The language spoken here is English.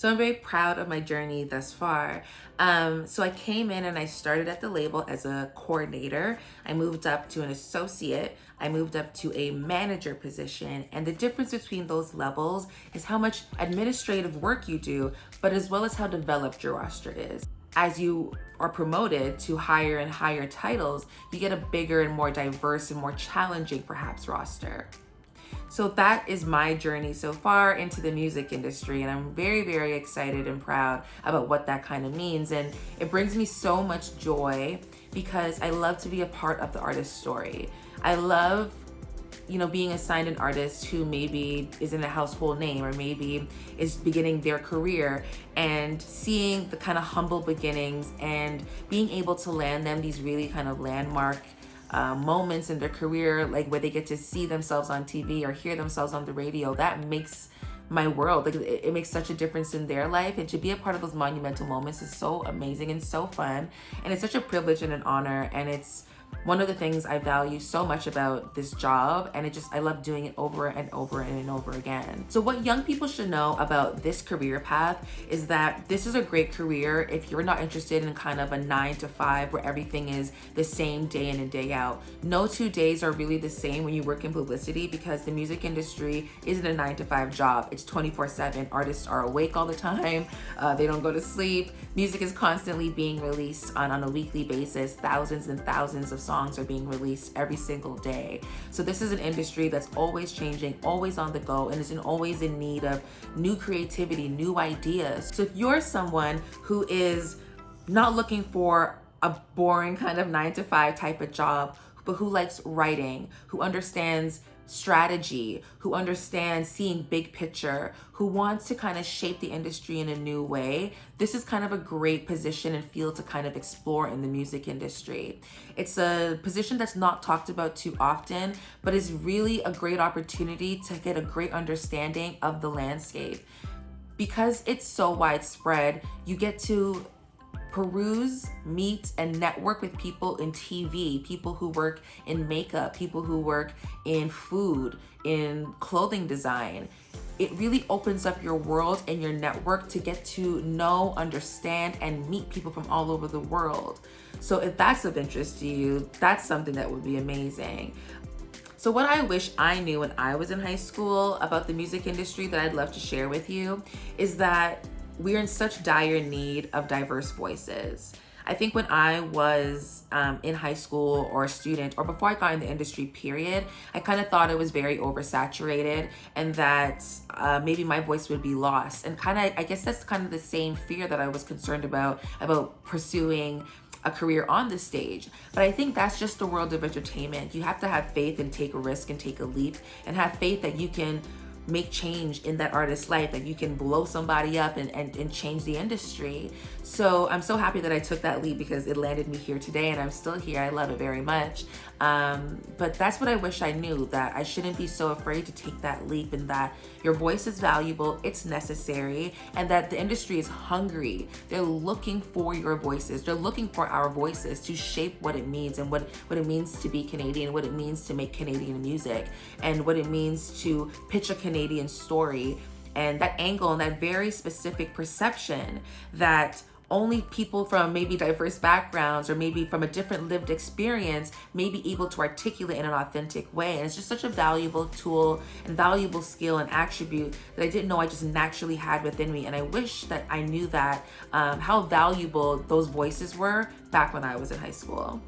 So I'm very proud of my journey thus far. So I came in and I started at the label as a coordinator. I moved up to an associate. I moved up to a manager position. And the difference between those levels is how much administrative work you do, but as well as how developed your roster is. As you are promoted to higher and higher titles, you get a bigger and more diverse and more challenging, perhaps, roster. So that is my journey so far into the music industry, and I'm very, very excited and proud about what that kind of means. And it brings me so much joy because I love to be a part of the artist's story. I love, being assigned an artist who maybe isn't a household name or maybe is beginning their career, and seeing the kind of humble beginnings and being able to land them these really kind of landmark moments in their career, like where they get to see themselves on TV or hear themselves on the radio. That makes my world. Like, it makes such a difference in their life, and to be a part of those monumental moments is so amazing and so fun, and it's such a privilege and an honor, and it's one of the things I value so much about this job, and I love doing it over and over and over again. So what young people should know about this career path is that this is a great career if you're not interested in kind of a 9 to 5 where everything is the same day in and day out. No 2 days are really the same when you work in publicity, because the music industry isn't a 9 to 5 job. It's 24/7. Artists are awake all the time. They don't go to sleep. Music is constantly being released on a weekly basis. Thousands and thousands of songs are being released every single day. So this is an industry that's always changing, always on the go, and is always in need of new creativity, new ideas. So if you're someone who is not looking for a boring kind of 9 to 5 type of job, but who likes writing, who understands strategy, who understands seeing big picture, who wants to kind of shape the industry in a new way, this is kind of a great position and field to kind of explore in the music industry. It's a position that's not talked about too often, but is really a great opportunity to get a great understanding of the landscape. Because it's so widespread, you get to peruse, meet, and network with people in TV, people who work in makeup, people who work in food, in clothing design. It really opens up your world and your network to get to know, understand, and meet people from all over the world. So if that's of interest to you, that's something that would be amazing. So what I wish I knew when I was in high school about the music industry that I'd love to share with you is that we're in such dire need of diverse voices. I think when I was in high school or a student, or before I got in the industry, period, I kind of thought it was very oversaturated and that maybe my voice would be lost. And I guess that's kind of the same fear that I was concerned about pursuing a career on the stage. But I think that's just the world of entertainment. You have to have faith and take a risk and take a leap, and have faith that you can make change in that artist's life, that you can blow somebody up and change the industry. So I'm so happy that I took that leap, because it landed me here today, and I'm still here. I love it very much. But that's what I wish I knew, that I shouldn't be so afraid to take that leap, and that your voice is valuable, it's necessary, and that the industry is hungry. They're looking for your voices. They're looking for our voices to shape what it means, and what it means to be Canadian, what it means to make Canadian music, and what it means to pitch a Canadian story, and that angle and that very specific perception that only people from maybe diverse backgrounds or maybe from a different lived experience may be able to articulate in an authentic way. And it's just such a valuable tool and valuable skill and attribute that I didn't know I just naturally had within me. And I wish that I knew that, how valuable those voices were back when I was in high school.